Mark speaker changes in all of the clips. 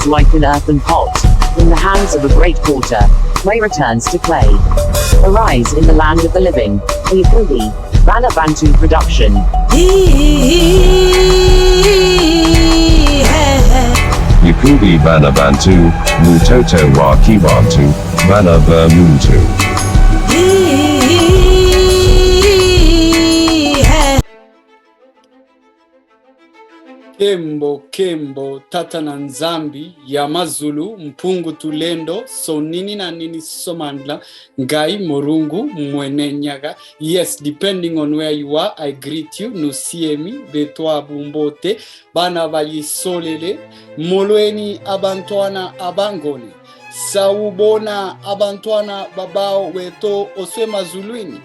Speaker 1: is like an earthen pot, in the hands of a great potter, clay returns to clay. Arise in the land of the living, Yakubibanabantu production.
Speaker 2: Yakubibanabantu, Mutoto wa Kibantu, Banabamuntu.
Speaker 3: KEMBO, TATA na NZAMBI, YAMAZULU, MPUNGU TULENDO, NINI na NINI SOMANDLA, NGAI, MURUNGU, MWENE, NYAGA. Yes, depending on where you are, I greet you. Nusiemi, Betwa Bumbote, Bana Solele, Molweni Abantuana Abangoni, Saubona Abantuana Babao Weto Oswema Zuluini,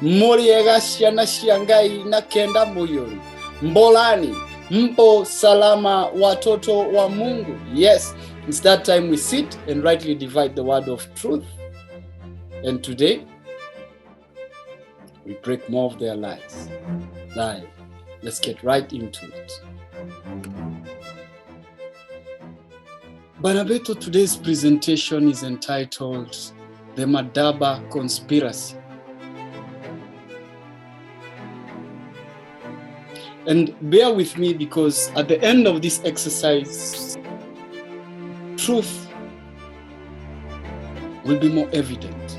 Speaker 3: Moriega Shiana Shiangai na Kenda Moyoni, Mbolani, Mpo salama watoto wa Mungu. Yes, it's that time we sit and rightly divide the word of truth. And today, we break more of their lies. Let's get right into it. Banabeto, today's presentation is entitled The Madaba Conspiracy. And bear with me, because at the end of this exercise, truth will be more evident.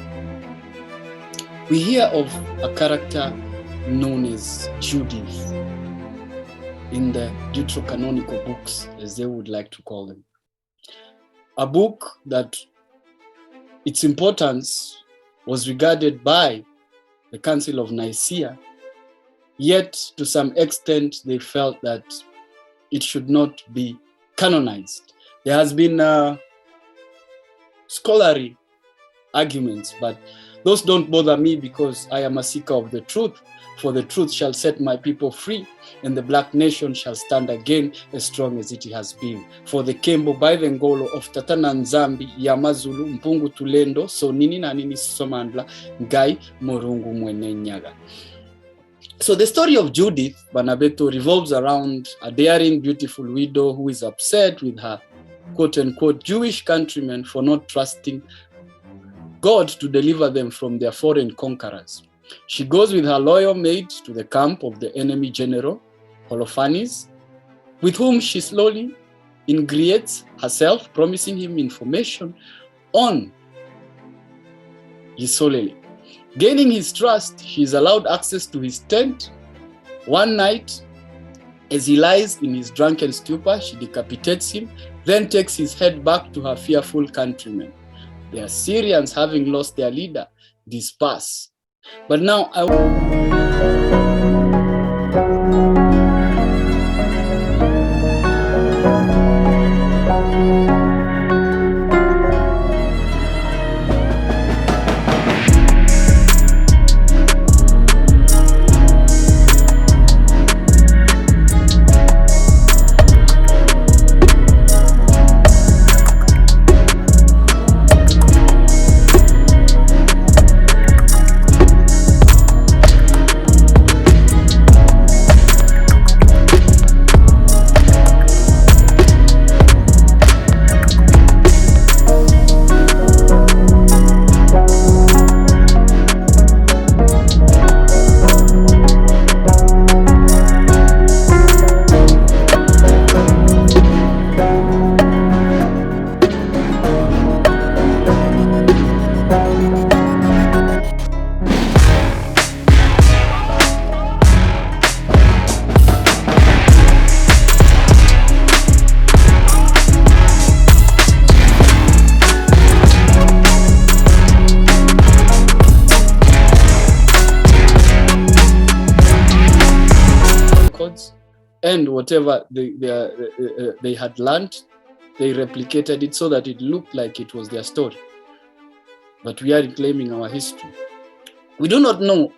Speaker 3: We hear of a character known as Judith in the Deuterocanonical books, as they would like to call them. A book that its importance was regarded by the Council of Nicaea, yet to some extent they felt that it should not be canonized. There has been scholarly arguments, but those don't bother me, because I am a seeker of the truth. For the truth shall set my people free, and the black nation shall stand again as strong as it has been. For the KEMBO by the Ngolo of TATA na NZAMBI, YAMAZULU, MPUNGU TULENDO, NINI na NINI SOMANDLA, NGAI, MURUNGU, MWENE, NYAGA. So the story of Judith, Banabeto, revolves around a daring, beautiful widow who is upset with her quote-unquote Jewish countrymen for not trusting God to deliver them from their foreign conquerors. She goes with her loyal maid to the camp of the enemy general, Holofernes, with whom she slowly ingratiates herself, promising him information on Yisolele. Gaining his trust, she is allowed access to his tent. One night, as he lies in his drunken stupor, she decapitates him, then takes his head back to her fearful countrymen. The Assyrians, having lost their leader, disperse. But now and whatever they had learned, they replicated it so that it looked like it was their story. But we are reclaiming our history. We do not know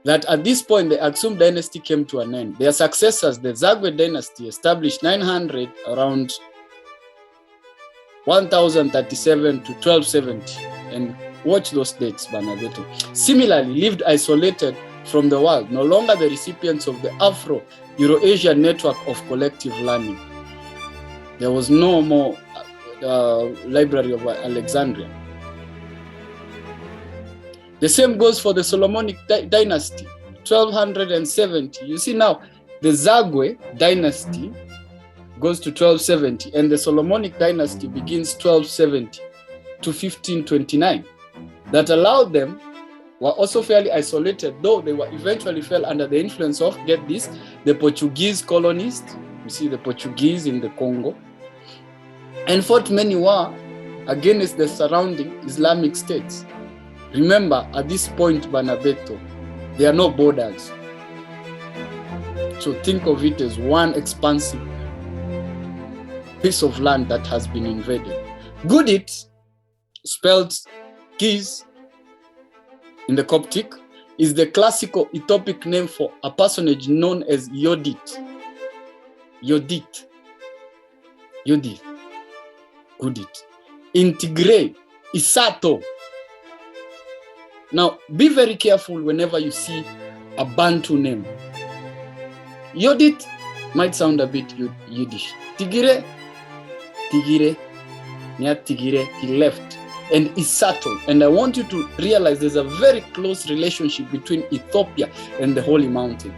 Speaker 3: that at this point the Aksum dynasty came to an end. Their successors, the Zagwe dynasty, established 900 around 1037 to 1270, and watch those dates, Banabeto. Similarly, lived isolated from the world, no longer the recipients of the Afro-Eurasia network of collective learning. There was no more Library of Alexandria. The same goes for the Solomonic dynasty, 1270. You see now, the Zagwe dynasty goes to 1270, and the Solomonic dynasty begins 1270 to 1529. That allowed them, were also fairly isolated, though they were eventually fell under the influence of, get this, the Portuguese colonists. You see the Portuguese in the Congo, and fought many wars against the surrounding Islamic states. Remember, at this point, Banabeto, there are no borders. So think of it as one expansive piece of land that has been invaded. Judith, spelled keys in the Coptic, is the classical Ethiopic name for a personage known as Judith. Judith. Judith. Judith. In Tigray, Isato. Now, be very careful whenever you see a Bantu name. Judith might sound a bit Yiddish. Tigire, near Tigire, he left. And Isato. And I want you to realize there's a very close relationship between Ethiopia and the Holy Mountain.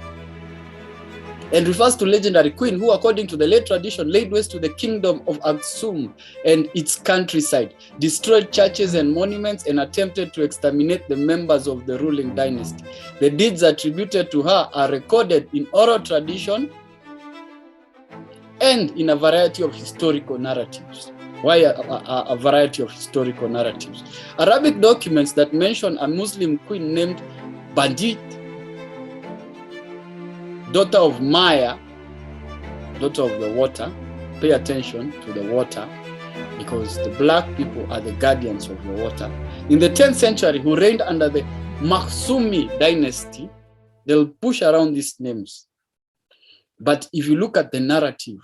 Speaker 3: And refers to legendary queen who, according to the late tradition, laid waste to the kingdom of Aksum and its countryside, destroyed churches and monuments, and attempted to exterminate the members of the ruling dynasty. The deeds attributed to her are recorded in oral tradition and in a variety of historical narratives. Why a variety of historical narratives? Arabic documents that mention a Muslim queen named Bandit, daughter of Maya, daughter of the water. Pay attention to the water, because the black people are the guardians of the water. In the 10th century, who reigned under the Maksumi dynasty, they'll push around these names. But if you look at the narrative,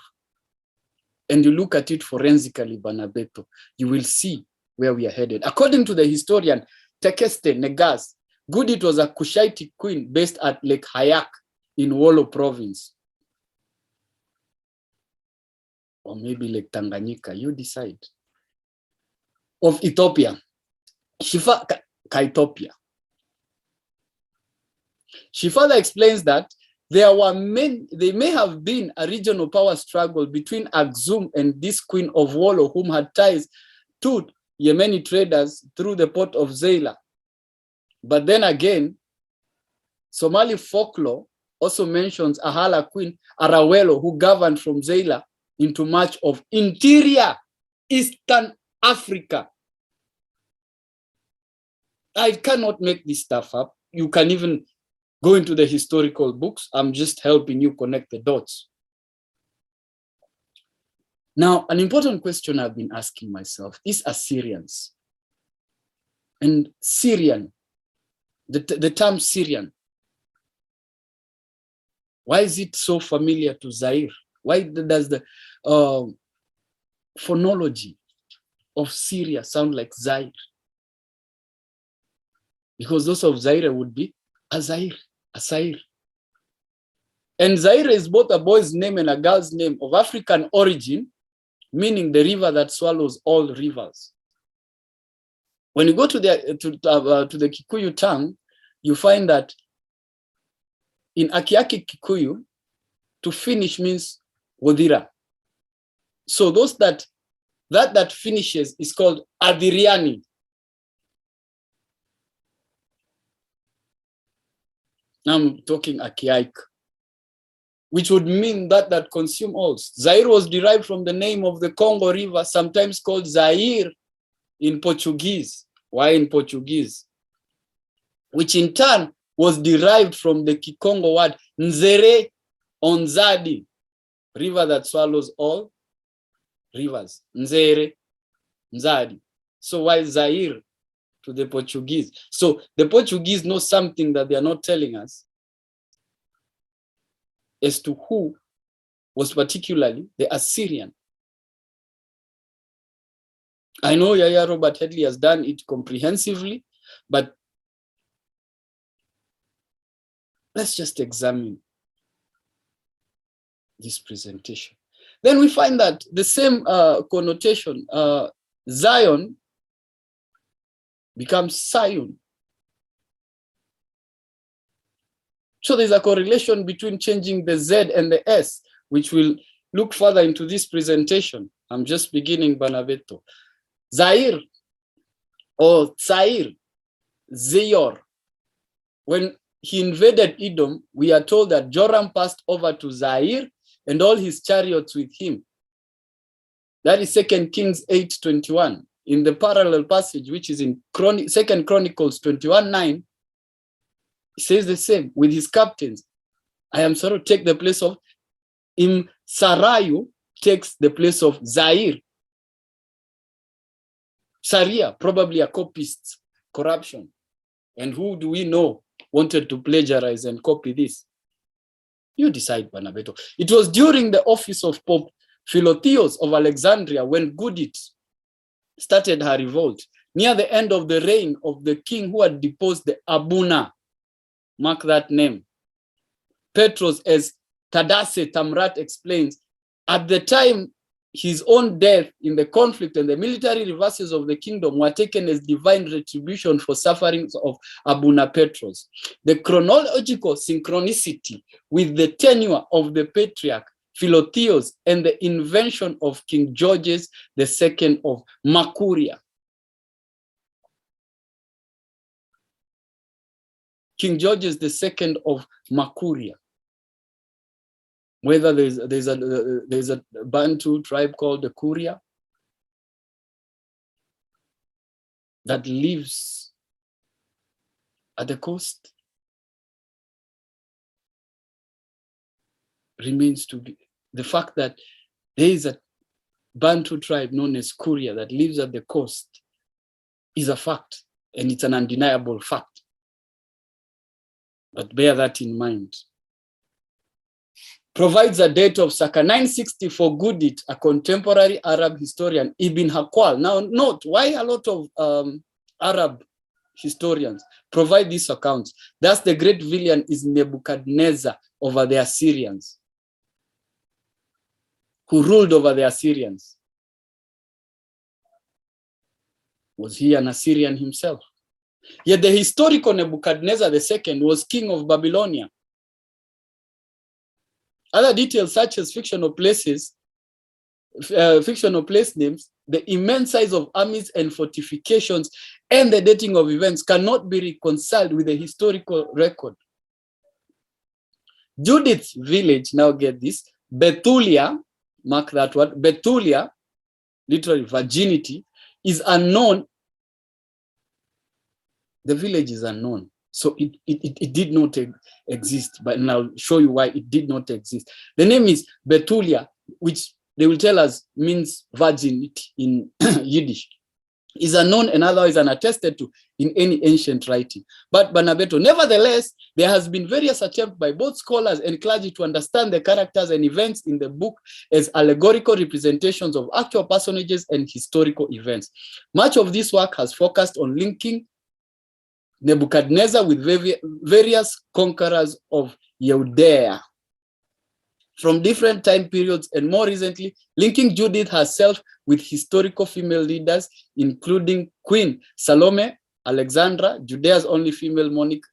Speaker 3: and you look at it forensically, Banabeto, you will see where we are headed. According to the historian Tekeste Negas, Judith was a Cushitic queen based at Lake Hayak in Wollo province. Or maybe Lake Tanganyika, you decide. Of Ethiopia. Shifa Kaitopia. She further explains that there may have been a regional power struggle between Aksum and this queen of Wollo, whom had ties to Yemeni traders through the port of Zeila. But then again, Somali folklore also mentions a Hala queen, Arawelo, who governed from Zeila into much of interior Eastern Africa. I cannot make this stuff up. You can even go into the historical books. I'm just helping you connect the dots. Now, an important question I've been asking myself is Assyrians and Syrian, the term Syrian. Why is it so familiar to Zaire? Why does the phonology of Syria sound like Zaire? Because those of Zaire would be Azair. And Zaire is both a boy's name and a girl's name of African origin, meaning the river that swallows all rivers. When you go to the Kikuyu tongue, you find that in Akiaki Kikuyu, to finish means Wodira. So those that finishes is called Adiriani. I'm talking Akiaik, which would mean that consume all. Zaire was derived from the name of the Congo River, sometimes called Zaire in Portuguese. Why in Portuguese? Which in turn was derived from the Kikongo word Nzere Onzadi, river that swallows all rivers. Nzere, Nzadi. So why Zaire to the Portuguese? So the Portuguese know something that they are not telling us as to who was particularly the Assyrian. I know Yaya Robert Hedley has done it comprehensively, but let's just examine this presentation. Then we find that the same connotation, Zion becomes Sion. So there's a correlation between changing the Z and the S, which will look further into this presentation. I'm just beginning, Banabeto. Zaire or Zaire, Zeyor. When he invaded Edom, we are told that Joram passed over to Zaire and all his chariots with him. That is 2 Kings 8:21. In the parallel passage, which is in 2 Chronicles 21:9, he says the same with his captains. I am sorry, take the place of Sarayu, takes the place of Zaire. Sharia, probably a copyist, corruption. And who do we know wanted to plagiarize and copy this? You decide, Banabeto. It was during the office of Pope Philotheos of Alexandria when Judith started her revolt, near the end of the reign of the king who had deposed the Abuna. Mark that name. Petros, as Tadase Tamrat explains, at the time his own death in the conflict and the military reverses of the kingdom were taken as divine retribution for sufferings of Abuna Petros. The chronological synchronicity with the tenure of the patriarch Philotheos and the invention of King Georges II of Makuria. King Georges II of Makuria. Whether there's a Bantu tribe called the Kuria that lives at the coast, remains to be. The fact that there is a Bantu tribe known as Kuria that lives at the coast is a fact, and it's an undeniable fact. But bear that in mind. Provides a date of circa 960 for Judith, a contemporary Arab historian, Ibn Hakwal. Now note, why a lot of Arab historians provide these accounts. Thus the great villain is Nebuchadnezzar over the Assyrians, who ruled over the Assyrians. Was he an Assyrian himself? Yet the historical Nebuchadnezzar II was king of Babylonia. Other details such as fictional place names, the immense size of armies and fortifications, and the dating of events cannot be reconciled with the historical record. Judith's village, now get this, Bethulia, mark that word, Bethulia, literally virginity, is unknown. The village is unknown. So it did not exist, but I'll show you why it did not exist. The name is Bethulia, which they will tell us means virginity in Yiddish, is unknown and otherwise unattested to in any ancient writing. But Banabeto, nevertheless, there has been various attempts by both scholars and clergy to understand the characters and events in the book as allegorical representations of actual personages and historical events. Much of this work has focused on linking Nebuchadnezzar with various conquerors of Judea from different time periods, and more recently, linking Judith herself with historical female leaders, including Queen Salome Alexandra, Judea's only female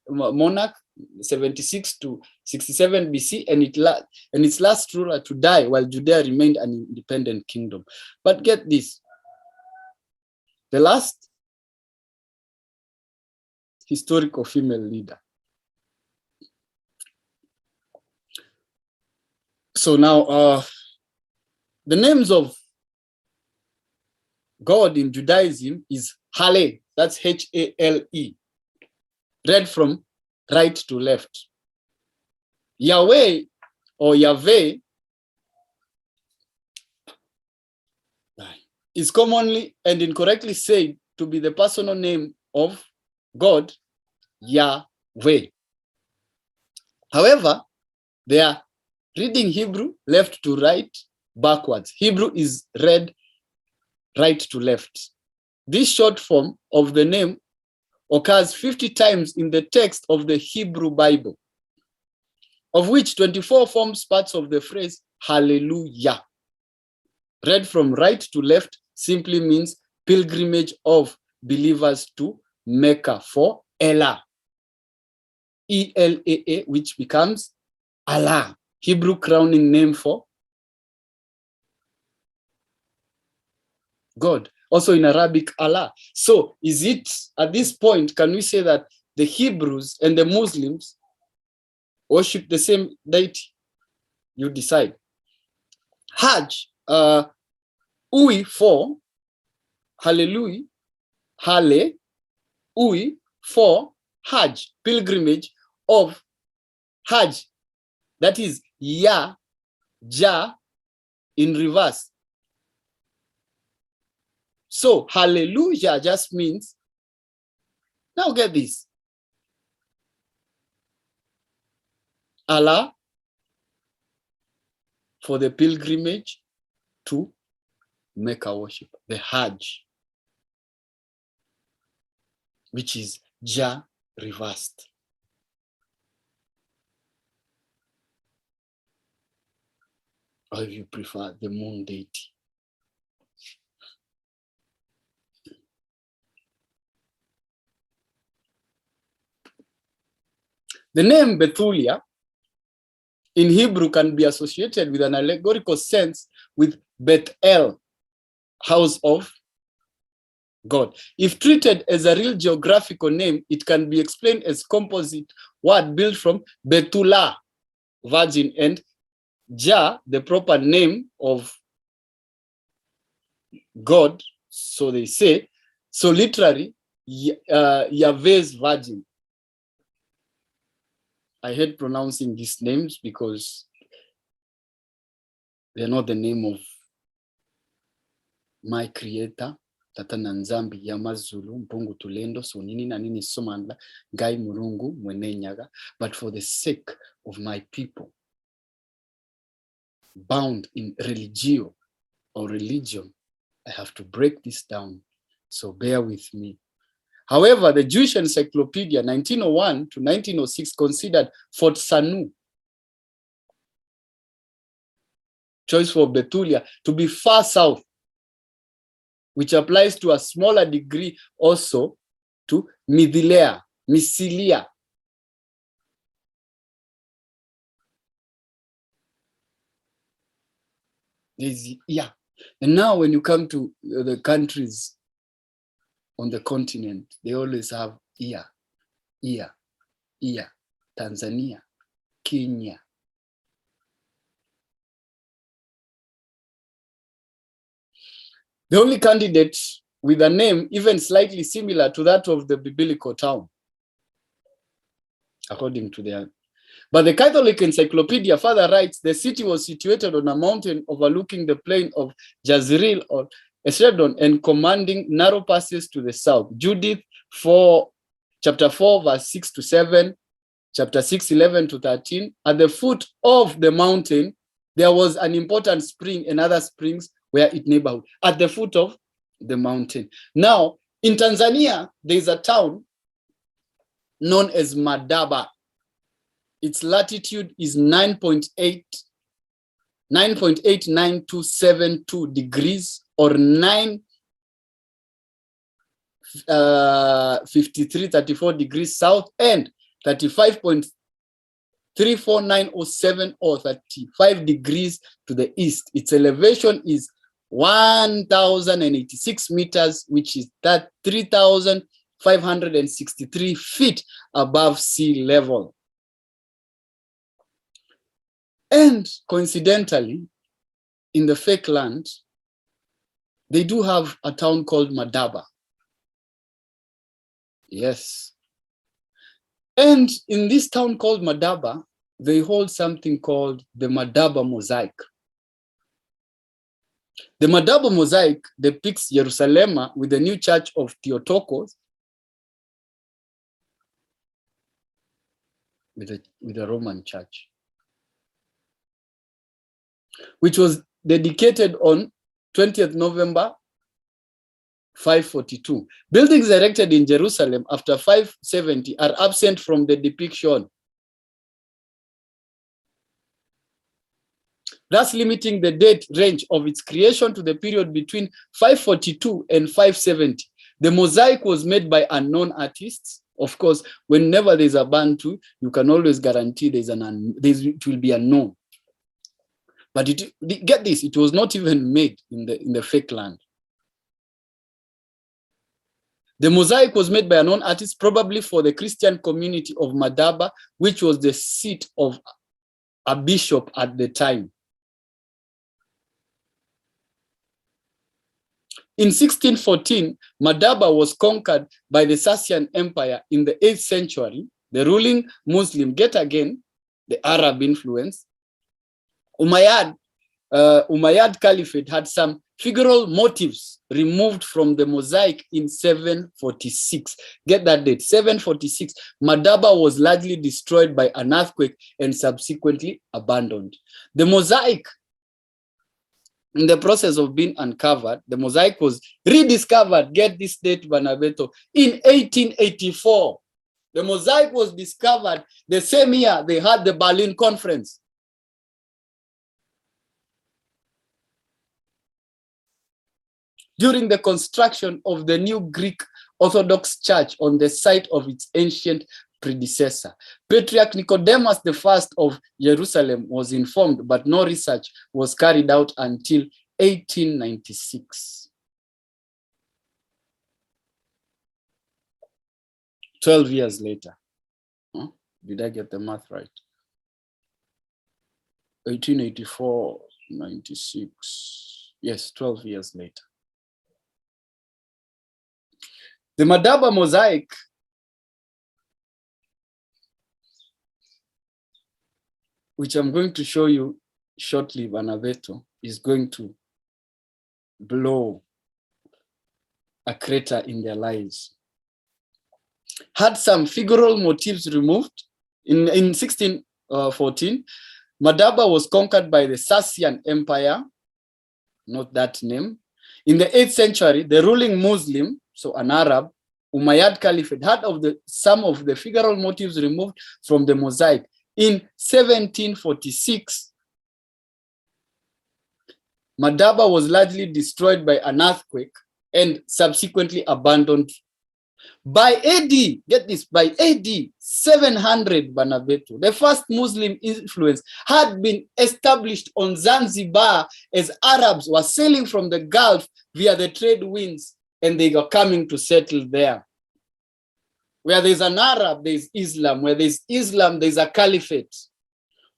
Speaker 3: monarch, 76 to 67 BC, and its last ruler to die while Judea remained an independent kingdom. But get this, the last historical female leader. So now, the names of God in Judaism is Hale, that's H-A-L-E, read from right to left. Yahweh or Yahweh is commonly and incorrectly said to be the personal name of God, Yahweh. However, they are reading Hebrew left to right backwards. Hebrew is read right to left. This short form of the name occurs 50 times in the text of the Hebrew Bible, of which 24 forms parts of the phrase hallelujah. Read from right to left simply means pilgrimage of believers to Mecca for Elah. E-L-A-A, which becomes Allah, Hebrew crowning name for God. Also in Arabic, Allah. So is it, at this point, can we say that the Hebrews and the Muslims worship the same deity? You decide. Hajj, Ui for, hallelujah, Hale, Ui for Hajj, pilgrimage of Hajj. That is Ya, Ja in reverse. So hallelujah just means, now get this, Allah for the pilgrimage to Mecca worship, the Hajj, which is Ja reversed. Or if you prefer, the moon deity. The name Bethulia in Hebrew can be associated with an allegorical sense with Bethel, house of God. If treated as a real geographical name, it can be explained as composite word built from Betula, virgin, and Jah, the proper name of God, so they say. So literally, Yahweh's virgin. I hate pronouncing these names because they're not the name of my creator. TATA NZAMBI, YAMAZULU, MPUNGU, TULENDO, NINI, SOMANDLA, NGAI, MURUNGU, MWENE, NYAGA. But for the sake of my people, bound in religio or religion, I have to break this down. So bear with me. However, the Jewish Encyclopedia 1901 to 1906 considered Fort Sanu, choice for Bethulia, to be far south, which applies to a smaller degree also to Mysilia. Yeah. And now when you come to the countries on the continent, they always have Tanzania, Kenya. The only candidate with a name even slightly similar to that of the biblical town, according to their. But the Catholic Encyclopedia further writes, the city was situated on a mountain overlooking the plain of Jezreel or Esdron and commanding narrow passes to the south. Judith 4, chapter 4, verse 6 to 7, chapter 6, 11 to 13. At the foot of the mountain, there was an important spring and other springs were its neighborhood. At the foot of the mountain. Now, in Tanzania, there is a town known as Madaba. Its latitude is 9.89272 degrees or 9.5334 degrees south and 35.34907 or 35 degrees to the east. Its elevation is 1,086 meters, which is 3,563 feet above sea level. And coincidentally, in the fake land, they do have a town called Madaba. Yes. And in this town called Madaba, they hold something called the Madaba mosaic. The Madaba mosaic depicts Jerusalem with the new church of Theotokos with the Roman church, which was dedicated on 20th November 542. Buildings erected in Jerusalem after 570 are absent from the depiction. thus limiting the date range of its creation to the period between 542 and 570. The mosaic was made by unknown artists. Of course, whenever there's a Bantu, you can always guarantee it will be unknown. But get this, it was not even made in the fake land. The mosaic was made by a known artist, probably for the Christian community of Madaba, which was the seat of a bishop at the time. In 1614, Madaba was conquered by the Sassanian Empire in the 8th century. The ruling Muslim, get again, the Arab influence. Umayyad Caliphate had some figural motifs removed from the mosaic in 746. Get that date, 746. Madaba was largely destroyed by an earthquake and subsequently abandoned. The mosaic, in the process of being uncovered, the mosaic was rediscovered, get this date, Banabeto, in 1884. The mosaic was discovered the same year they had the Berlin Conference. During the construction of the new Greek Orthodox Church on the site of its ancient predecessor. Patriarch Nicodemus I of Jerusalem was informed, but no research was carried out until 1896. 12 years later. Huh? Did I get the math right? 1884, 96. Yes, 12 years later. The Madaba mosaic which I'm going to show you shortly, Banabeto, is going to blow a crater in their lives. Had some figural motifs removed. In 1614, Madaba was conquered by the Sassanian Empire, not that name. In the 8th century, the ruling Muslim, so an Arab, Umayyad Caliphate, had some of the figural motifs removed from the mosaic. In 1746, Madaba was largely destroyed by an earthquake and subsequently abandoned. By AD, get this, by AD 700, Banabeto, the first Muslim influence had been established on Zanzibar as Arabs were sailing from the Gulf via the trade winds and they were coming to settle there. Where there's an Arab, there's Islam. Where there's Islam, there's a caliphate.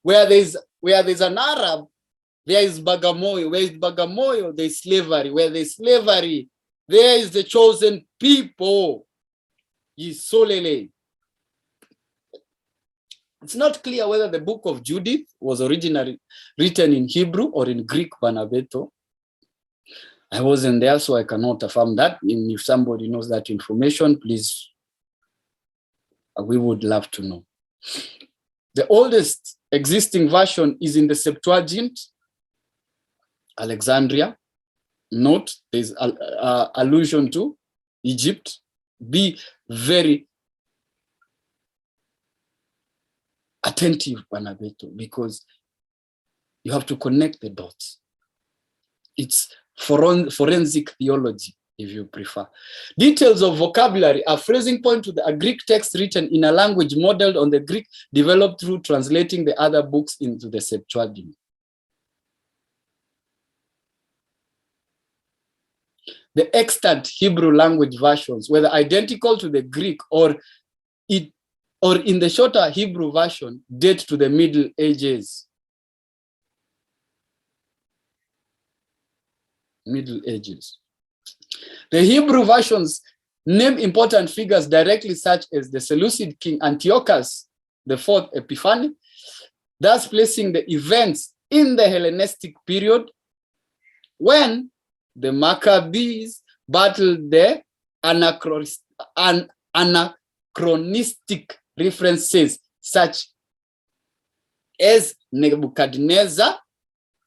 Speaker 3: Where there's an Arab, there is Bagamoyo. Where is Bagamoyo, there's slavery. Where there's slavery, there is the chosen people. Yisolele. It's not clear whether the book of Judith was originally written in Hebrew or in Greek, Banabeto. I wasn't there, so I cannot affirm that. And if somebody knows that information, please, we would love to know. The oldest existing version is in the Septuagint, Alexandria. Note, there's allusion to Egypt. Be very attentive, Banabeto, because you have to connect the dots. It's forensic theology, if you prefer. Details of vocabulary are phrasing point to a Greek text written in a language modeled on the Greek developed through translating the other books into the Septuagint. The extant Hebrew language versions, whether identical to the Greek or in the shorter Hebrew version, date to the Middle Ages. Middle Ages. The Hebrew versions name important figures directly, such as the Seleucid king Antiochus IV Epiphanes, thus placing the events in the Hellenistic period when the Maccabees battled the anachronistic references such as Nebuchadnezzar,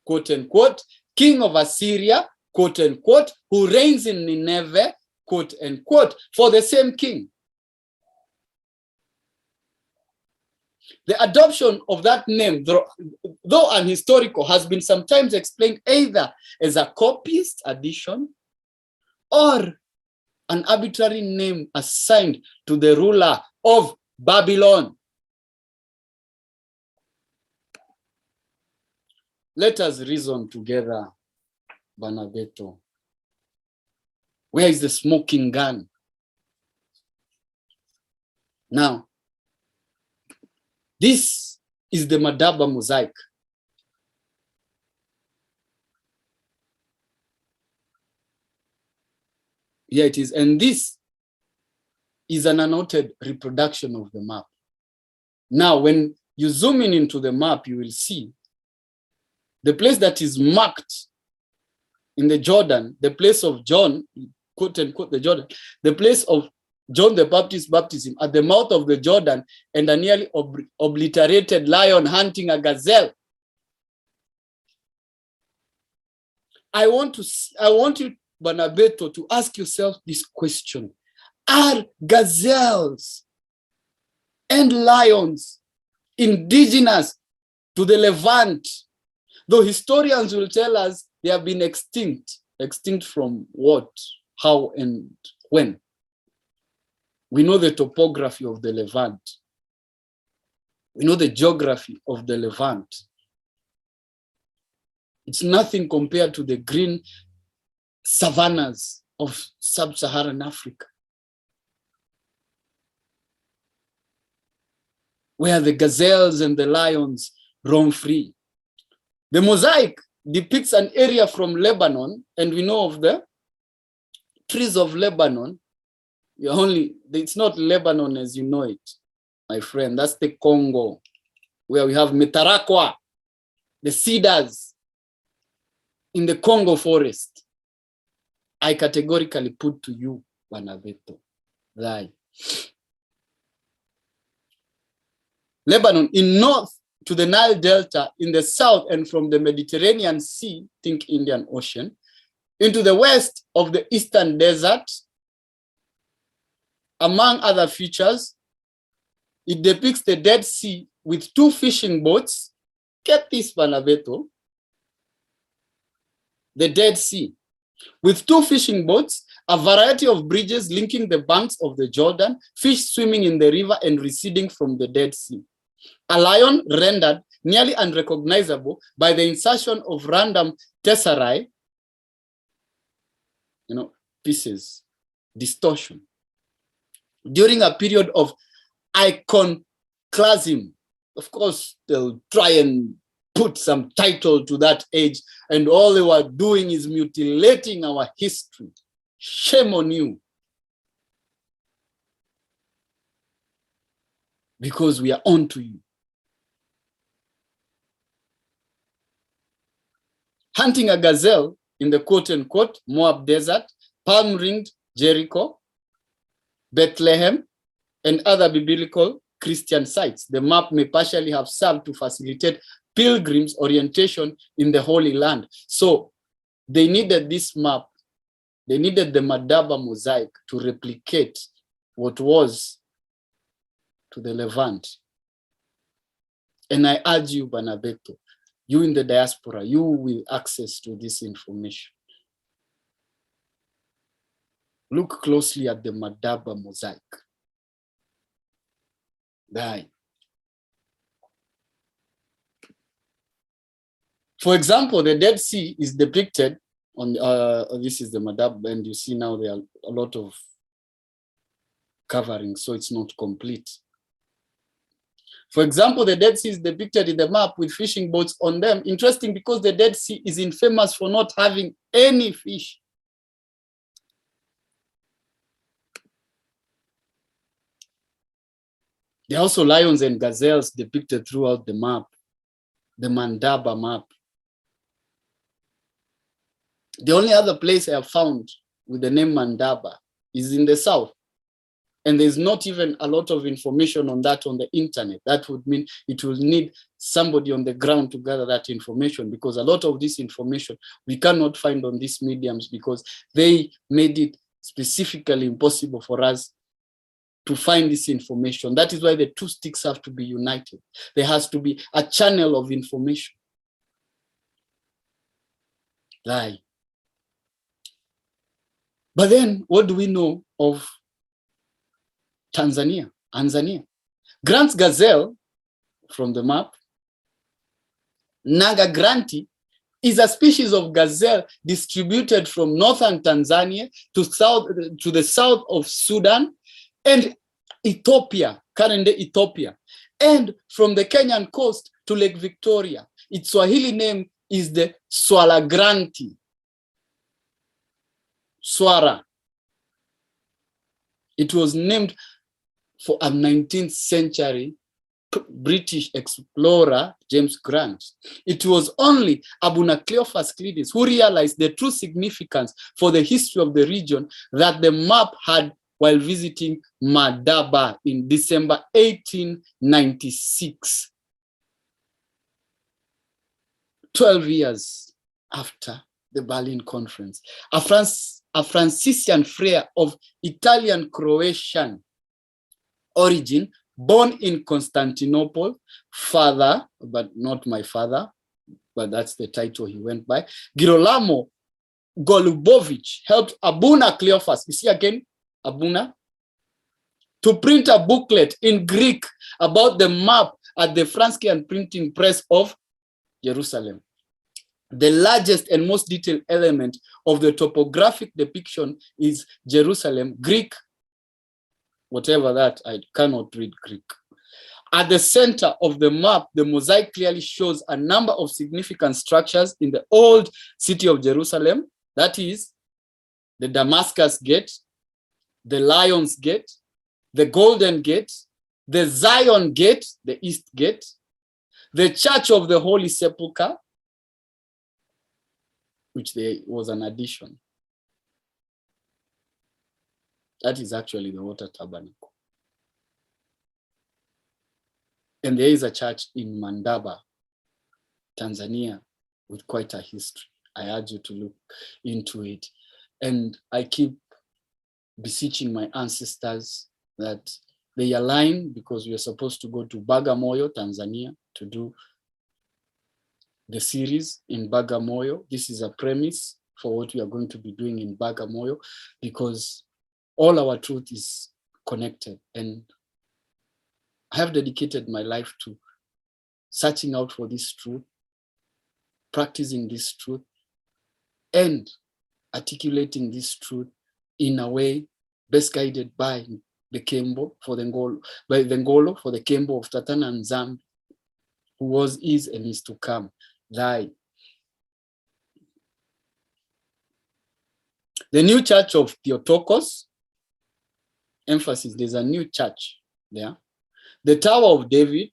Speaker 3: quote unquote, king of Assyria, quote unquote, who reigns in Nineveh, quote unquote, for the same king. The adoption of that name, though unhistorical, has been sometimes explained either as a copyist addition or an arbitrary name assigned to the ruler of Babylon. Let us reason together, Banabeto. Where is the smoking gun? Now, this is the Madaba mosaic. Here it is. And this is an annotated reproduction of the map. Now, when you zoom in into the map, you will see the place that is marked in the Jordan, the place of John, quote unquote, the Jordan, the place of John the Baptist's baptism at the mouth of the Jordan, and a nearly obliterated lion hunting a gazelle. I want you, Banabeto, to ask yourself this question. Are gazelles and lions indigenous to the Levant? Though historians will tell us they have been extinct. Extinct from what, how, and when? We know the topography of the Levant. We know the geography of the Levant. It's nothing compared to the green savannas of sub-Saharan Africa, where the gazelles and the lions roam free. The mosaic depicts an area from Lebanon, and we know of the trees of Lebanon. It's not Lebanon as you know it, my friend. That's the Congo, where we have Metarakwa, the cedars in the Congo forest. I categorically put to you, Banabeto, THAAYU. Lebanon in north to the Nile Delta, in the south and from the Mediterranean Sea, think Indian Ocean, into the west of the Eastern Desert. Among other features, it depicts the Dead Sea with 2 fishing boats. Get this, Banabeto. The Dead Sea with 2 fishing boats, a variety of bridges linking the banks of the Jordan, fish swimming in the river and receding from the Dead Sea. A lion rendered nearly unrecognizable by the insertion of random tesserae, pieces, distortion. During a period of iconoclasm, of course, they'll try and put some title to that age, and all they were doing is mutilating our history. Shame on you. Because we are on to you. Hunting a gazelle in the quote-unquote Moab desert, palm-ringed Jericho, Bethlehem, and other biblical Christian sites. The map may partially have served to facilitate pilgrims' orientation in the Holy Land. So they needed this map. They needed the Madaba mosaic to replicate what was to the Levant. And I urge you, Banabeto, you in the diaspora, you will access to this information. Look closely at the Madaba mosaic. THAAYU. For example, the Dead Sea is depicted on, this is the Madaba, and you see now there are a lot of covering, so it's not complete. For example, the Dead Sea is depicted in the map with fishing boats on them. Interesting, because the Dead Sea is infamous for not having any fish. There are also lions and gazelles depicted throughout the map, the Madaba map. The only other place I have found with the name Madaba is in the south. And there's not even a lot of information on that on the internet. That would mean it will need somebody on the ground to gather that information, because a lot of this information we cannot find on these mediums because they made it specifically impossible for us to find this information. That is why the two sticks have to be united. There has to be a channel of information. Lie. But then, what do we know of Tanzania? Grant's gazelle, from the map, Naga granti, is a species of gazelle distributed from northern Tanzania to the south of Sudan and Ethiopia, current day Ethiopia, and from the Kenyan coast to Lake Victoria. Its Swahili name is the swara granti. Swara. It was named for a 19th century British explorer, James Grant. It was only Abuna Cleophas Cleidis who realized the true significance for the history of the region that the map had while visiting Madaba in December 1896, 12 years after the Berlin Conference. A Franciscan friar of Italian-Croatian origin, born in Constantinople, father, but not my father, but that's the title he went by, Girolamo Golubovic helped Abuna Cleophas, you see again, Abuna, to print a booklet in Greek about the map at the Franciscan printing press of Jerusalem. The largest and most detailed element of the topographic depiction is Jerusalem, Greek, whatever that, I cannot read Greek. At the center of the map, the mosaic clearly shows a number of significant structures in the old city of Jerusalem. That is the Damascus Gate, the Lion's Gate, the Golden Gate, the Zion Gate, the East Gate, the Church of the Holy Sepulchre, which there was an addition. That is actually the water tabernacle. And there is a church in Madaba, Tanzania, with quite a history. I urge you to look into it. And I keep beseeching my ancestors that they align, because we are supposed to go to Bagamoyo, Tanzania, to do the series in Bagamoyo. This is a premise for what we are going to be doing in Bagamoyo, because all our truth is connected. And I have dedicated my life to searching out for this truth, practicing this truth, and articulating this truth in a way best guided by the KEMBO for the Ngolo, by the Ngolo for the KEMBO of TATA and NZAMBI, who was, is, and is to come. THAAYU. The new church of Theotokos, emphasis, there's a new church there. The Tower of David,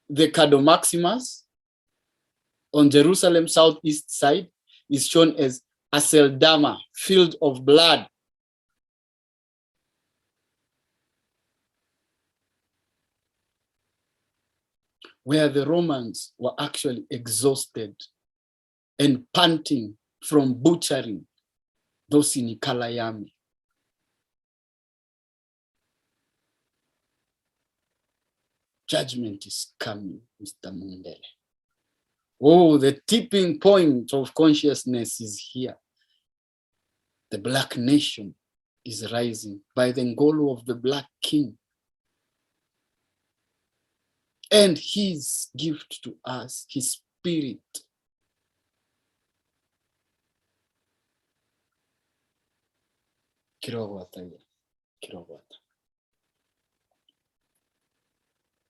Speaker 3: the Cardo Maximus on Jerusalem southeast side is shown as Aceldama, field of blood. Where the Romans were actually exhausted and panting from butchering those in Kalayami. Judgment is coming, Mr. Mundele. Oh, the tipping point of consciousness is here. The Black nation is rising by the Ngolo of the Black King. And his gift to us, his spirit.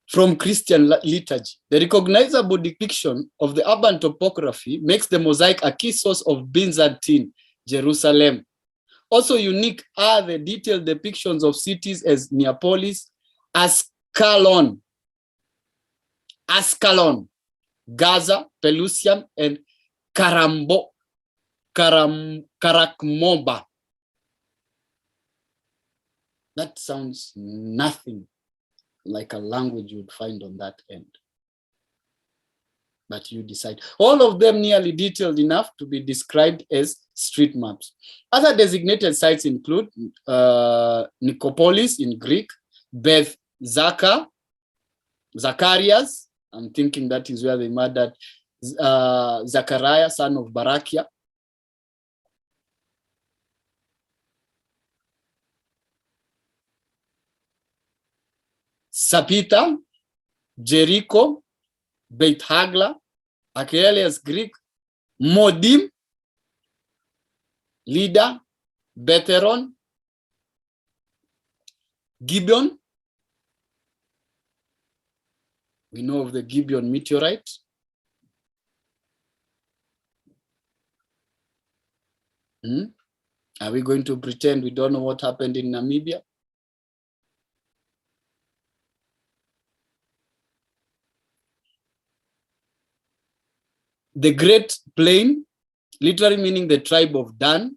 Speaker 3: From Christian liturgy, the recognizable depiction of the urban topography makes the mosaic a key source of Byzantine Jerusalem. Also unique are the detailed depictions of cities as Neapolis, Ascalon, Gaza, Pelusium, and Karakmoba. That sounds nothing like a language you would find on that end. But you decide. All of them nearly detailed enough to be described as street maps. Other designated sites include Nicopolis in Greek, Beth Zaka, Zacharias, I'm thinking that is where they murdered Zachariah, son of Barakia. Sapita, Jericho, Beit Hagla, Achilles Greek, Modim, Lida, Betheron, Gibeon. We know of the Gibeon meteorite. Are we going to pretend we don't know what happened in Namibia? The Great Plain, literally meaning the tribe of Dan.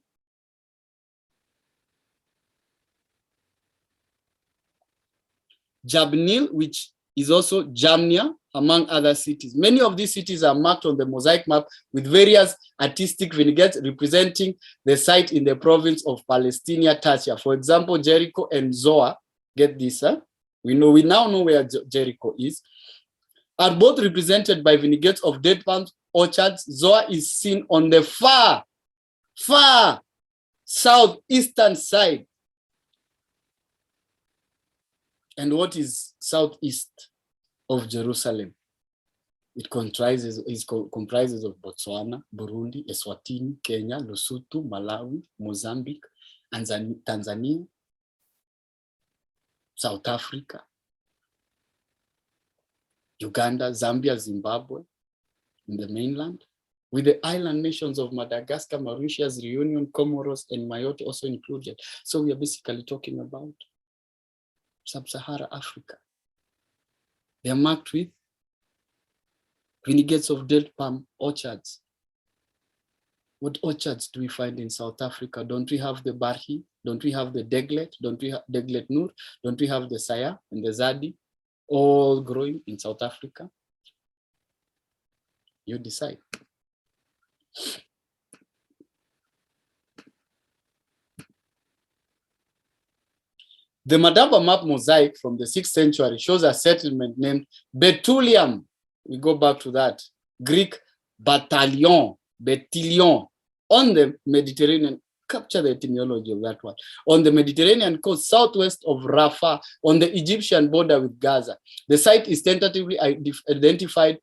Speaker 3: Jabnil, which is also Jamnia, among other cities. Many of these cities are marked on the mosaic map with various artistic vignettes representing the site in the province of Palestina, Tatia. For example, Jericho and Zoar, get this, we now know where Jericho is, are both represented by vignettes of date palm orchards. Zoar is seen on the far southeastern side. And what is southeast of Jerusalem? It comprises of Botswana, Burundi, Eswatini, Kenya, Lesotho, Malawi, Mozambique, and Tanzania, South Africa, Uganda, Zambia, Zimbabwe, in the mainland, with the island nations of Madagascar, Mauritius, Reunion, Comoros, and Mayotte also included. So we are basically talking about Sub-Saharan Africa. They are marked with vignettes of date palm orchards. What orchards do we find in South Africa? Don't we have the Barhi? Don't we have the Deglet? Don't we have Deglet Nur? Don't we have the Saya and the Zadi all growing in South Africa? You decide. The Madaba map mosaic from the 6th century shows a settlement named Betulium. We go back to that. Greek Battalion, Betilion, on the Mediterranean. Capture the etymology of that one. On the Mediterranean coast, southwest of Rafah, on the Egyptian border with Gaza. The site is tentatively identified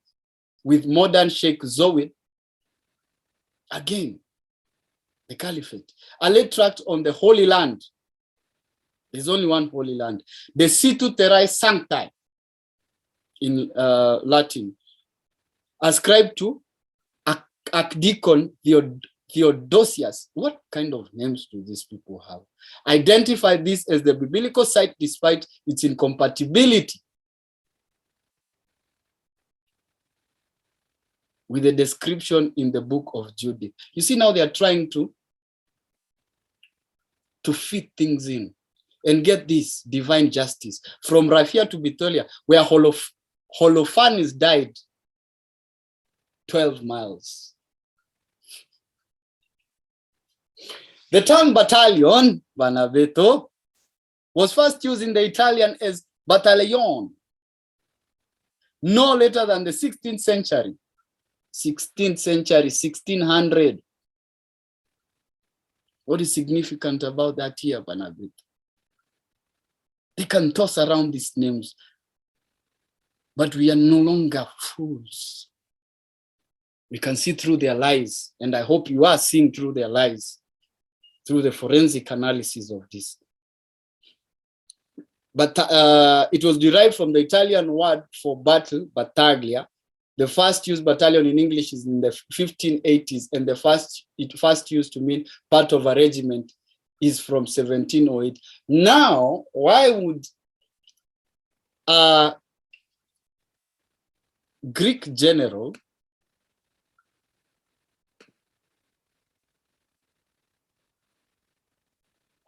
Speaker 3: with modern Sheikh Zowed. Again, the Caliphate. A late tract on the Holy Land. There's only one Holy Land. The Situ Terrae Sancti in Latin, ascribed to Archdeacon Theodosius. What kind of names do these people have? Identify this as the biblical site despite its incompatibility with the description in the book of Judith. You see, now they are trying to fit things in. And get this, divine justice. From Raphia to Bitolia, where Holofernes died, 12 miles. The term battalion, Banabeto, was first used in the Italian as battaglione, no later than the 16th century. 16th century, 1600. What is significant about that year, Banabeto? They can toss around these names, but we are no longer fools. We can see through their lies, and I hope you are seeing through their lies, through the forensic analysis of this. But it was derived from the Italian word for battle, battaglia. The first used battalion in English is in the 1580s, and it first used to mean part of a regiment is from 1708. Now, why would a Greek general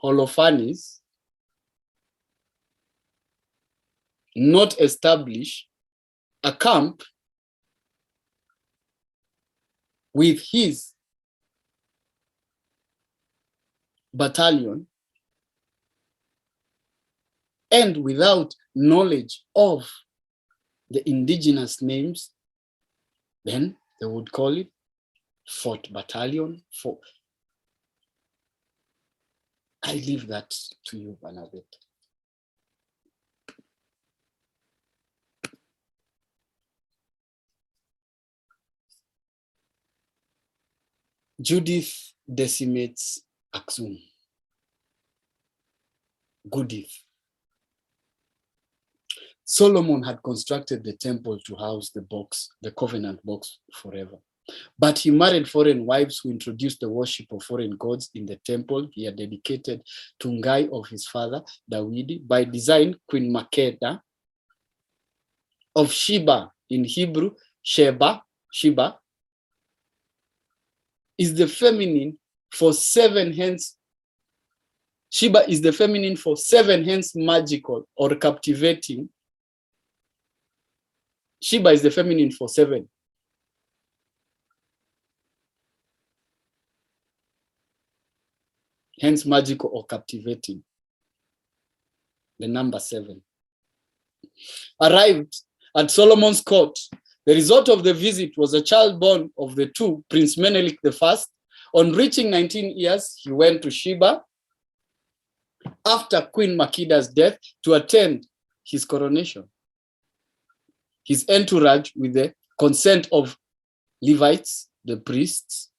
Speaker 3: Holofernes not establish a camp with his battalion and without knowledge of the indigenous names, then they would call it Fort Battalion. I leave that to you, Bernadette. Judith decimates Aksum. Judith. Solomon had constructed the temple to house the box, the covenant box, forever. But he married foreign wives who introduced the worship of foreign gods in the temple he had dedicated to Ngai of his father, Dawidi. By design, Queen Makeda of Sheba, in Hebrew, Sheba, is the feminine for seven, hence Sheba is the feminine for seven, hence magical or captivating. Sheba is the feminine for seven. Hence magical or captivating. The number 7. Arrived at Solomon's court. The result of the visit was a child born of the two, Prince Menelik I. On reaching 19 years, he went to Sheba after Queen Makeda's death to attend his coronation. His entourage, with the consent of Levites, the priests,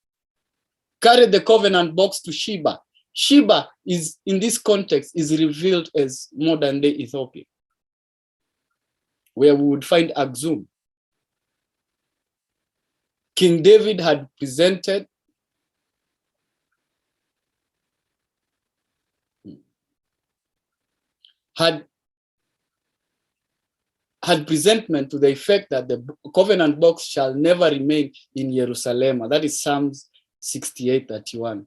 Speaker 3: carried the covenant box to Sheba. Sheba is, in this context, is revealed as modern-day Ethiopia, where we would find Aksum. King David had presented presentment to the effect that the covenant box shall never remain in Jerusalem. That is Psalms 68:31.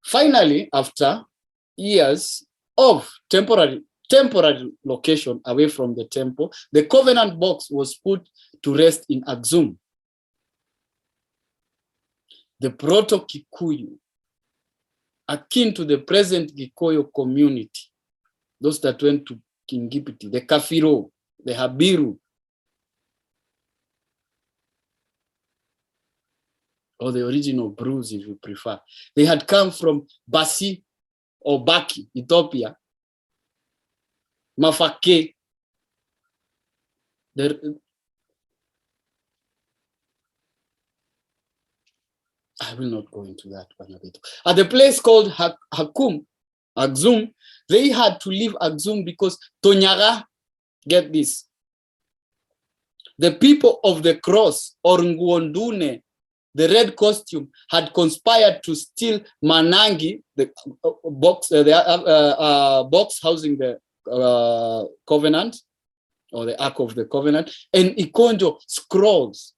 Speaker 3: Finally, after years of temporary location away from the temple, the covenant box was put to rest in Aksum. The Proto-Kikuyu, akin to the present Gikoyo community, those that went to Kingipiti, the Kafiro, the Habiru, or the original Bruce, if you prefer. They had come from Basi or Baki, Ethiopia, Mafake. I will not go into that. At the place called Aksum, they had to leave Aksum because Tonyaga, get this, the people of the cross, or Nguondune, the red costume, had conspired to steal Manangi, the box housing the covenant, or the Ark of the Covenant, and Ikonjo scrolls.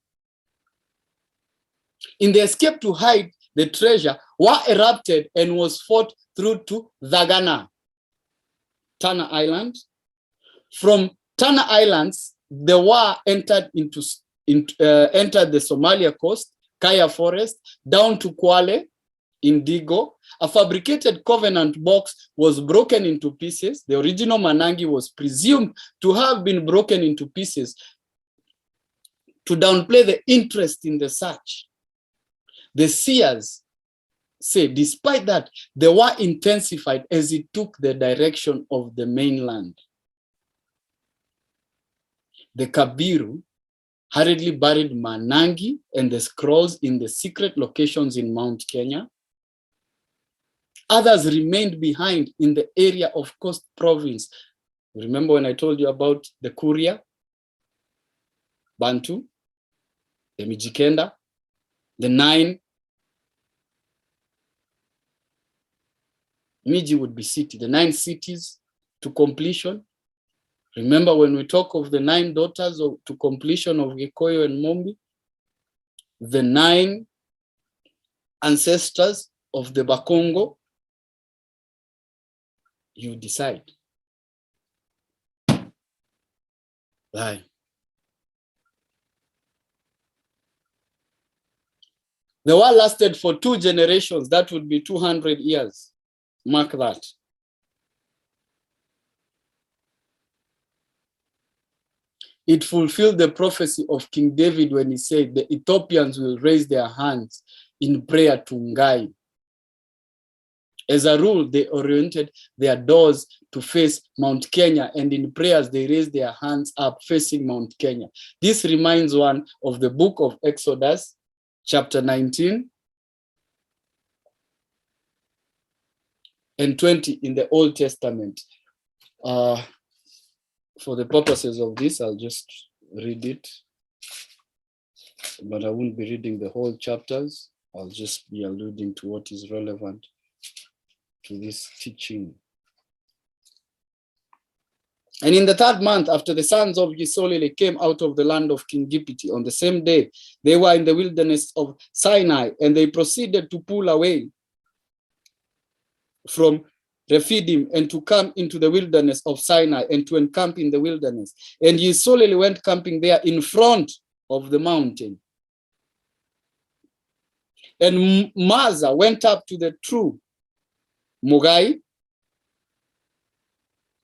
Speaker 3: In the escape to hide the treasure, war erupted and was fought through to Zagana, Tana Island. From Tana Islands, the war entered entered the Somalia coast, Kaya Forest, down to Kwale, Indigo. A fabricated covenant box was broken into pieces. The original Manangi was presumed to have been broken into pieces to downplay the interest in the search. The seers say, despite that, the war intensified as it took the direction of the mainland. The Kabiru hurriedly buried Manangi and the scrolls in the secret locations in Mount Kenya. Others remained behind in the area of Coast Province. Remember when I told you about the Kuria, Bantu, the Mijikenda, the 9. Miji would be city, the 9 cities to completion. Remember when we talk of the 9 daughters to completion of Gikoyo and Mombi, the 9 ancestors of the Bakongo, you decide. Right. The war lasted for 2 generations. That would be 200 years. Mark that. It fulfilled the prophecy of King David when he said, the Ethiopians will raise their hands in prayer to Ngai. As a rule, they oriented their doors to face Mount Kenya, and in prayers, they raised their hands up facing Mount Kenya. This reminds one of the book of Exodus, chapter 19 and 20 in the Old Testament. For the purposes of this, I'll just read it, but I won't be reading the whole chapters. I'll just be alluding to what is relevant to this teaching. And in the 3rd month, after the sons of Yisolele came out of the land of King Gipiti, on the same day, they were in the wilderness of Sinai, and they proceeded to pull away from Rephidim and to come into the wilderness of Sinai and to encamp in the wilderness. And Yisolele went camping there in front of the mountain. And Maza went up to the true Mogai.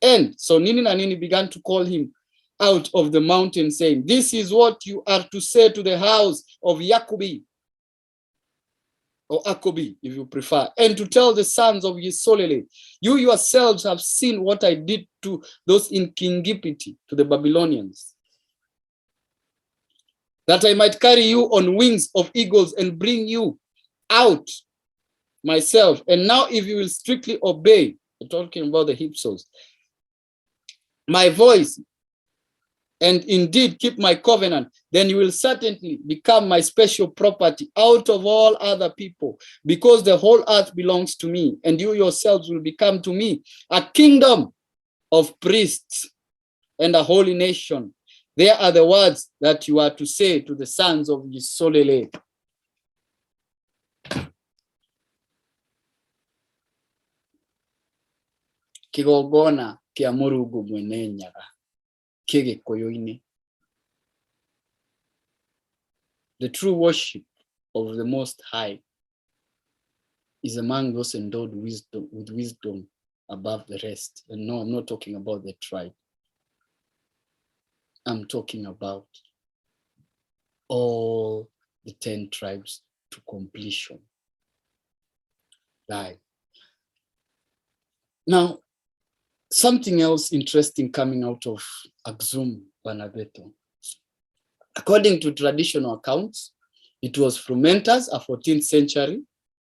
Speaker 3: And so NINI and NINI began to call him out of the mountain, saying, this is what you are to say to the house of Yakubi, or Akubi, if you prefer, and to tell the sons of Yisolele, you yourselves have seen what I did to those in King Gipiti, to the Babylonians, that I might carry you on wings of eagles and bring you out myself. And now if you will strictly obey, we're talking about the Hyksos, my voice, and indeed keep my covenant, then you will certainly become my special property out of all other people, because the whole earth belongs to me, and you yourselves will become to me a kingdom of priests and a holy nation. There are the words that you are to say to the sons of Yisolele. Kigogona kia MURUNGU MWENE. The true worship of the Most High is among those endowed with wisdom above the rest. And no, I'm not talking about the tribe. I'm talking about all the 10 tribes to completion. Right. Now, something else interesting coming out of Aksum, Banabeto. According to traditional accounts, it was Frumentas, a 14th century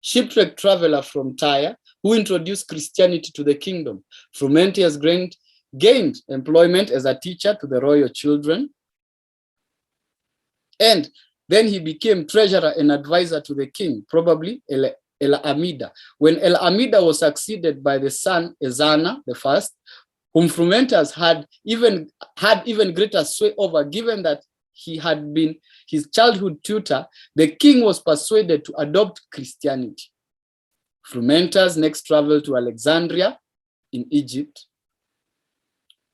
Speaker 3: shipwrecked traveler from Tyre, who introduced Christianity to the kingdom. Frumentius gained employment as a teacher to the royal children, and then he became treasurer and advisor to the king, probably El Amida. When El Amida was succeeded by the son Ezana I, whom Frumentus had even greater sway over, given that he had been his childhood tutor, the king was persuaded to adopt Christianity. Frumentus next traveled to Alexandria in Egypt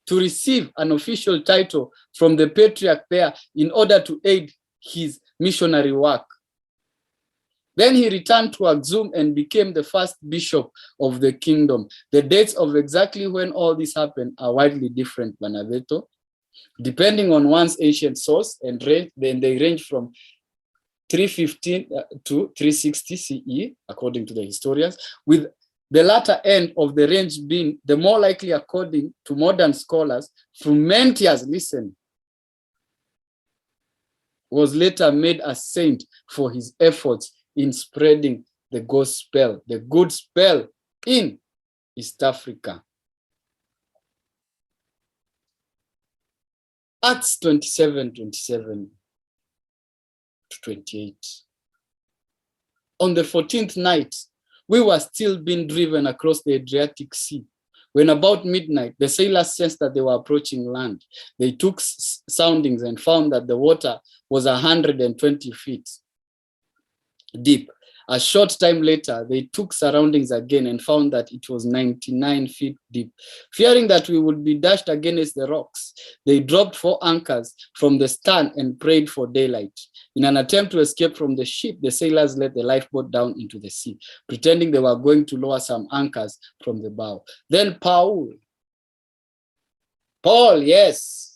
Speaker 3: to receive an official title from the patriarch there in order to aid his missionary work. Then he returned to Aksum and became the first bishop of the kingdom. The dates of exactly when all this happened are widely different, Banabeto, depending on one's ancient source, and then they range from 315 to 360 CE, according to the historians, with the latter end of the range being the more likely according to modern scholars. Frumentius, listen, was later made a saint for his efforts in spreading the gospel, the good spell in East Africa. Acts 27:27 to 28. On the 14th night, we were still being driven across the Adriatic Sea. When about midnight, the sailors sensed that they were approaching land. They took soundings and found that the water was 120 feet deep. A short time later, they took surroundings again and found that it was 99 feet deep. Fearing that we would be dashed against the rocks, they dropped 4 anchors from the stern and prayed for daylight. In an attempt to escape from the ship, the sailors let the lifeboat down into the sea, pretending they were going to lower some anchors from the bow. Then Paul, yes,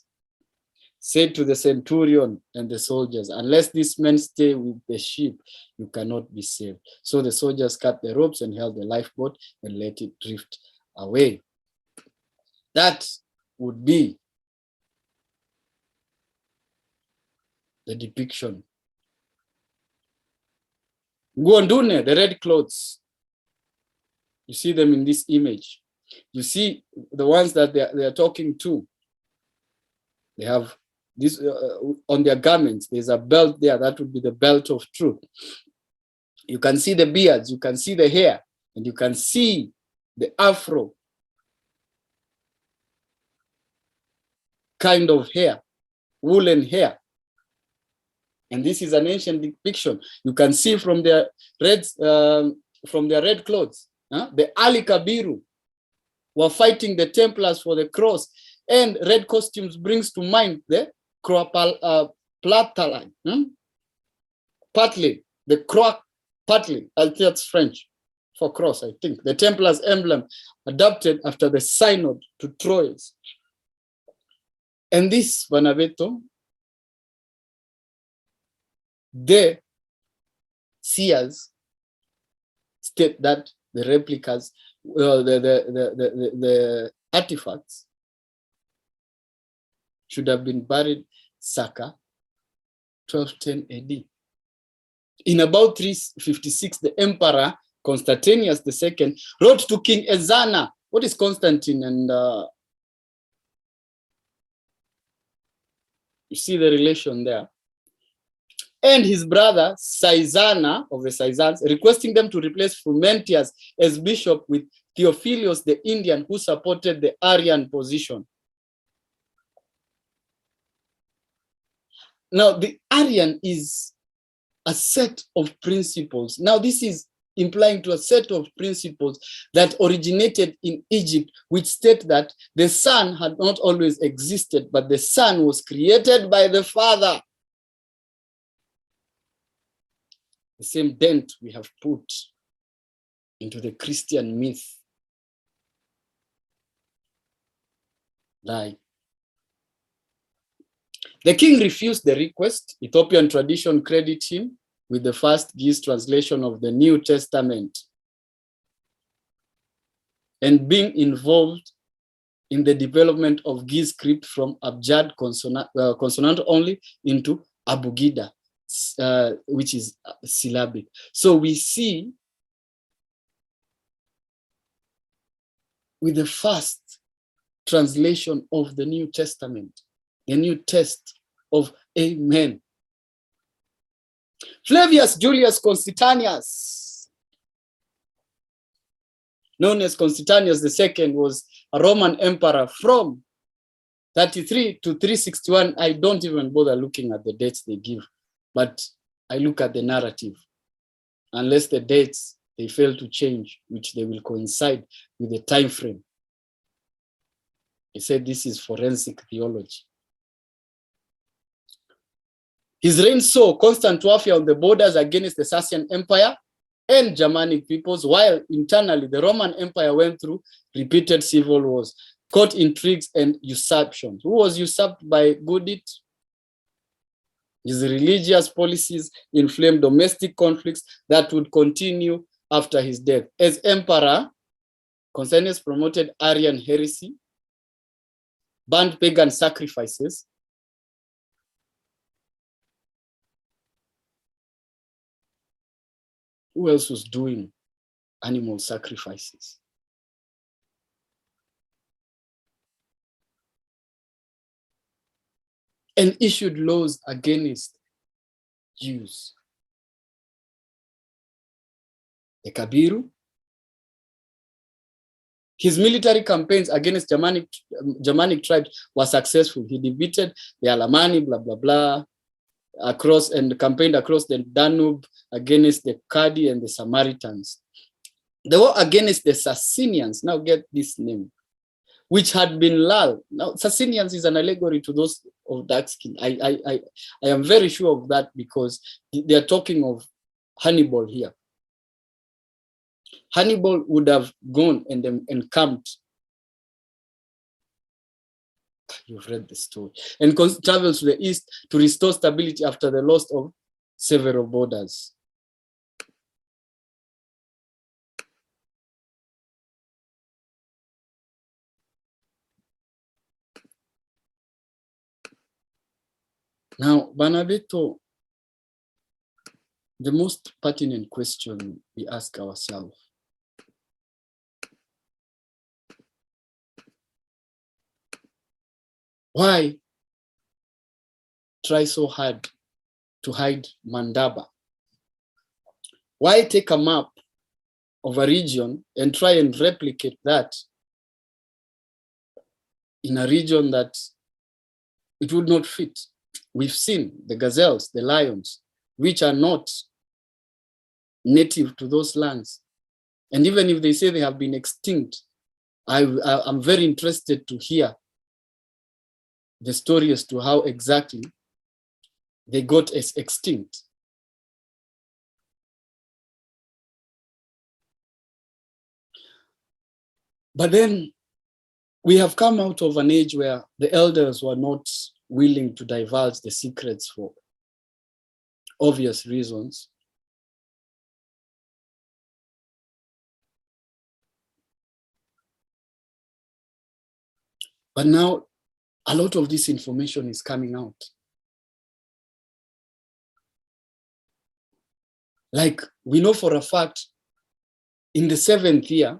Speaker 3: said to the centurion and the soldiers, unless these men stay with the ship, you cannot be saved. So the soldiers cut the ropes and held the lifeboat and let it drift away. That would be the depiction. Guandune, the red clothes. You see them in this image. You see the ones that they are talking to. They have this on their garments. There's a belt there. That would be the belt of truth. You can see the beards. You can see the hair. And you can see the afro kind of hair, woolen hair. And this is an ancient depiction. You can see from their red clothes. The Ali Kabiru were fighting the Templars for the cross. And red costumes brings to mind the Plataline, Patli, the Croix Patli, that's French for cross, I think. The Templars emblem adapted after the synod to Troyes. And this, Vanaveto, the seers state that the replicas, the artifacts should have been buried circa 1210 AD. In about 356, the Emperor Constantius II wrote to King Ezana. What is Constantine? And you see the relation there. And his brother Caesana of the Caesans, requesting them to replace Frumentius as bishop with Theophilus the Indian, who supported the Arian position. Now, the Arian is a set of principles. Now, this is implying to a set of principles that originated in Egypt, which state that the Son had not always existed, but the Son was created by the Father. The same dent we have put into the Christian myth. Like, the king refused the request. Ethiopian tradition credits him with the first Giz translation of the New Testament and being involved in the development of Giz script from Abjad consonant only into Abugida, which is syllabic. So we see with the first translation of the New Testament, the new test of Amen. Flavius Julius Constantius, known as Constantius II, was a Roman emperor from 33 to 361. I don't even bother looking at the dates they give, but I look at the narrative. Unless the dates, they fail to change, which they will coincide with the time frame. He said this is forensic theology. His reign saw constant warfare on the borders against the Sassanian Empire and Germanic peoples, while internally the Roman Empire went through repeated civil wars, court intrigues, and usurpations. Who was usurped by Judith? His religious policies inflamed domestic conflicts that would continue after his death. As emperor, Constantius promoted Arian heresy, banned pagan sacrifices, who else was doing animal sacrifices? And issued laws against Jews. The Kabiru. His military campaigns against Germanic tribes were successful. He defeated the Alamani, blah, blah, blah. across and campaigned across the Danube against the Kurdi and the Samaritans. The war against the Sassanians, now get this name, which had been lulled. Now, Sassanians is an allegory to those of dark skin. I am very sure of that because they are talking of Hannibal here. Hannibal would have gone and encamped. You've read the story. And travels to the east to restore stability after the loss of several borders. Now, Banabeto, the most pertinent question we ask ourselves: why try so hard to hide Madaba? Why take a map of a region and try and replicate that in a region that it would not fit? We've seen the gazelles, the lions, which are not native to those lands. And even if they say they have been extinct, I'm very interested to hear the story as to how exactly they got extinct. But then we have come out of an age where the elders were not willing to divulge the secrets for obvious reasons. But now a lot of this information is coming out. Like we know for a fact, in the 7th year,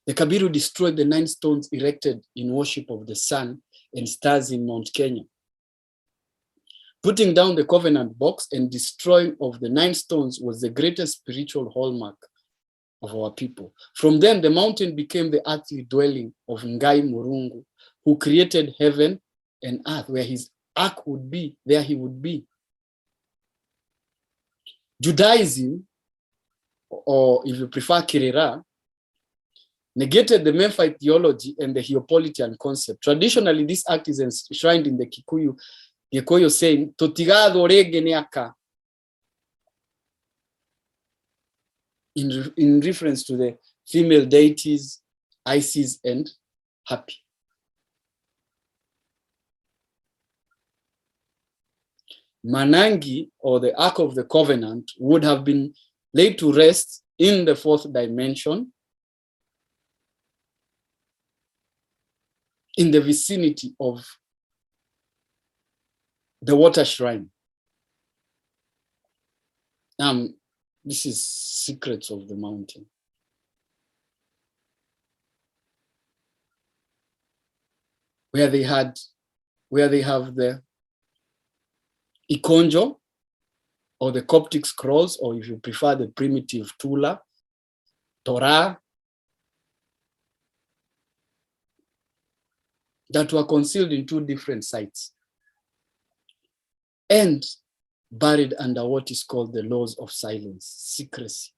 Speaker 3: the Kabiru destroyed the 9 stones erected in worship of the sun and stars in Mount Kenya. Putting down the covenant box and destroying of the 9 stones was the greatest spiritual hallmark of our people. From then, the mountain became the earthly dwelling of Ngai Murungu, who created heaven and earth. Where his ark would be, there he would be. Judaism, or if you prefer Kirira, negated the Memphite theology and the Neapolitan concept. Traditionally, this act is enshrined in the Gikuyu saying, Totigado regeneaka, in reference to the female deities, Isis and Happy. Manangi, or the Ark of the Covenant, would have been laid to rest in the 4th dimension, in the vicinity of the water shrine. This is secrets of the mountain. Where they have the Ikonjo, or the Coptic scrolls, or if you prefer the primitive Torah, that were concealed in 2 different sites and buried under what is called the laws of silence, secrecy.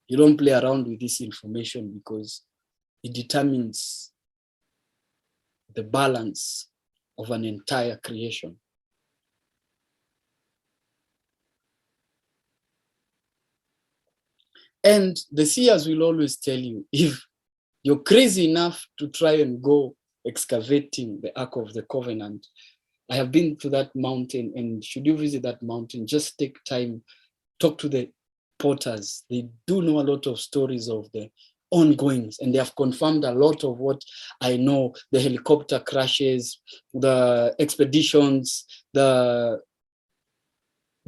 Speaker 3: You don't play around with this information because it determines the balance of an entire creation. And the seers will always tell you, if you're crazy enough to try and go excavating the Ark of the Covenant, I have been to that mountain, and should you visit that mountain, just take time, talk to the potters. They do know a lot of stories of the ongoings, and they have confirmed a lot of what I know: the helicopter crashes, the expeditions, the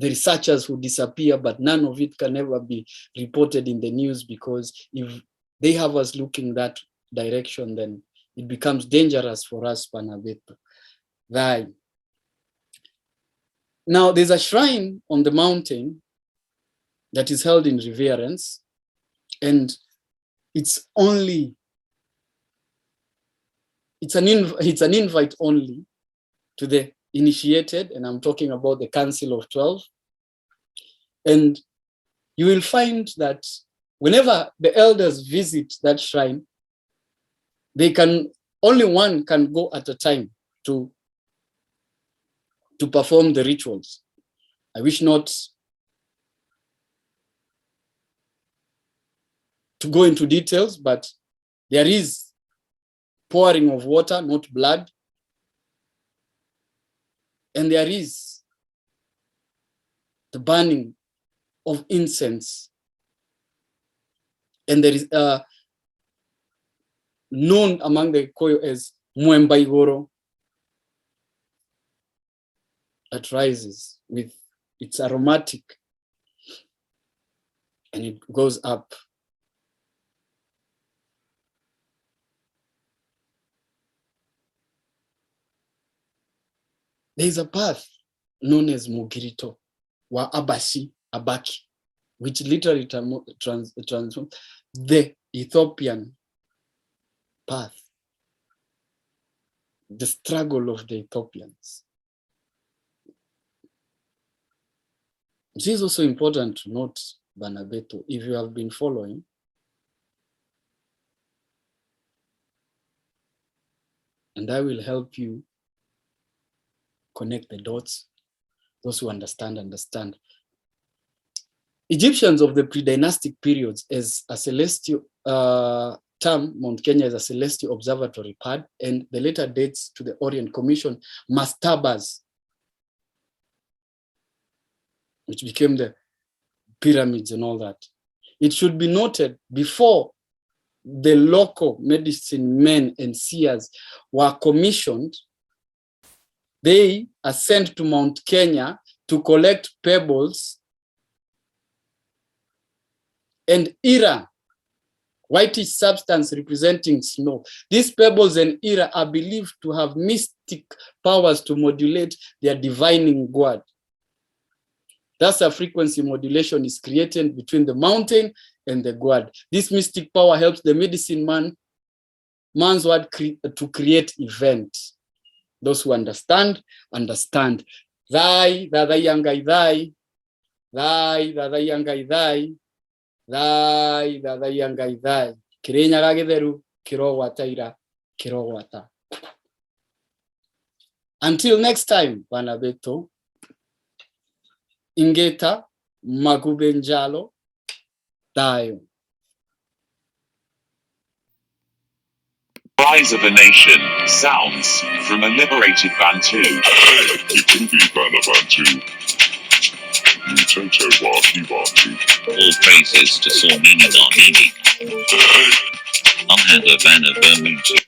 Speaker 3: researchers who disappear, but none of it can ever be reported in the news, because if they have us looking that direction, then it becomes dangerous for us, Panabeto. THAAYU. Now, there's a shrine on the mountain that is held in reverence, and it's only it's an invite only to the initiated, and I'm talking about the Council of 12. And you will find that whenever the elders visit that shrine, only one can go at a time to perform the rituals. I wish not to go into details, but there is pouring of water, not blood. And there is the burning of incense. And there is known among the Koyo as Mwembaigoro, that rises with its aromatic and it goes up. There is a path known as Mugirito, wa Abaki, which literally transforms the Ethiopian path, the struggle of the Ethiopians. It is also important to note, Banabeto, if you have been following, and I will help you connect the dots. Those who understand. Egyptians of the pre-dynastic periods as a celestial term, Mount Kenya is a celestial observatory pad, and the later dates to the Orient Commission, mastabas, which became the pyramids and all that. It should be noted, before the local medicine men and seers were commissioned, they are sent to Mount Kenya to collect pebbles and ira, whitish substance representing snow. These pebbles and ira are believed to have mystic powers to modulate their divining god. Thus, a frequency modulation is created between the mountain and the god. This mystic power helps the medicine man's word to create event. Those who understand. Thy, yangai, thy, yangai, thy, yangai, thy. Kirenya gagederu, kirowata ira, kirowata. Until next time, Banabeto. Ingeta, Magubenjalo, THAAYU.
Speaker 2: Rise of a nation, sounds from a liberated Bantu. Yakubibanabantu.
Speaker 4: All praises to NINI. Madaba.